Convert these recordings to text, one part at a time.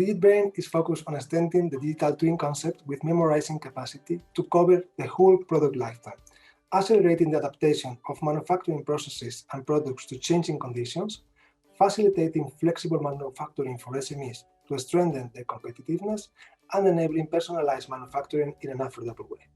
DIGITbrain is focused on extending the digital twin concept with memorizing capacity to cover the whole product lifetime, accelerating the adaptation of manufacturing processes and products to changing conditions, facilitating flexible manufacturing for SMEs to strengthen their competitiveness, and enabling personalized manufacturing in an affordable way.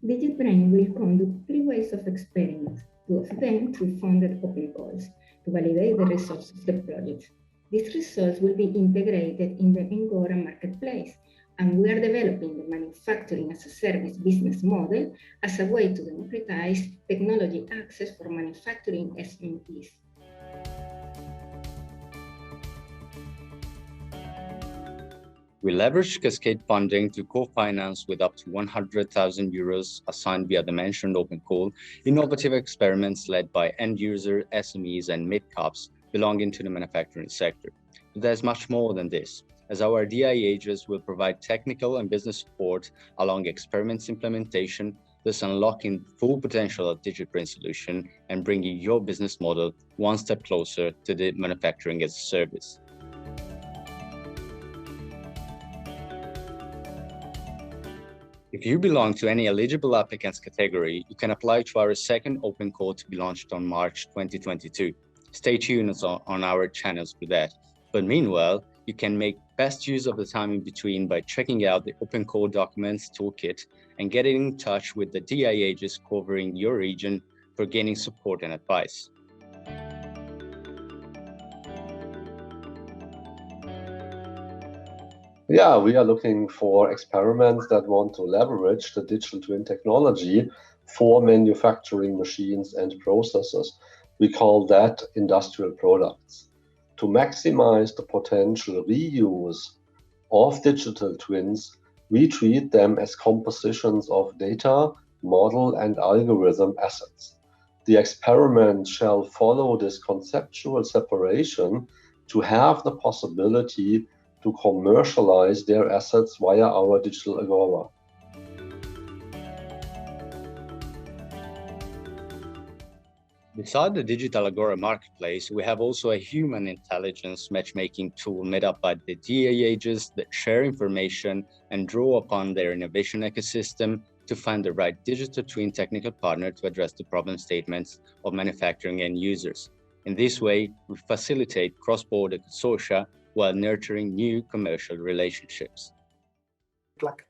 DIGITbrain will conduct 3 waves of experiments, 2 of them through funded open calls, to validate the results of the project. These results will be integrated in the Engora marketplace, and we are developing the manufacturing as a service business model as a way to democratize technology access for manufacturing SMEs. We leveraged Cascade funding to co-finance with up to €100,000 assigned via the mentioned open call innovative experiments led by end-user SMEs and mid-caps belonging to the manufacturing sector. But there's much more than this, as our DIAGs will provide technical and business support along experiments implementation, thus unlocking the full potential of DIGITbrain solution and bringing your business model one step closer to the manufacturing as a service. If you belong to any eligible applicants category, you can apply to our second open call to be launched on March 2022. Stay tuned on our channels for that. But meanwhile, you can make best use of the time in between by checking out the open call documents toolkit and getting in touch with the DIAGs covering your region for gaining support and advice. Yeah, we are looking for experiments that want to leverage the digital twin technology for manufacturing machines and processes. We call that industrial products. To maximize the potential reuse of digital twins, we treat them as compositions of data, model, and algorithm assets. The experiment shall follow this conceptual separation to have the possibility to commercialize their assets via our digital Agora. Beside the digital Agora marketplace, we have also a human intelligence matchmaking tool made up by the DIAGs that share information and draw upon their innovation ecosystem to find the right digital twin technical partner to address the problem statements of manufacturing end users. In this way, we facilitate cross-border consortia while nurturing new commercial relationships. Clack.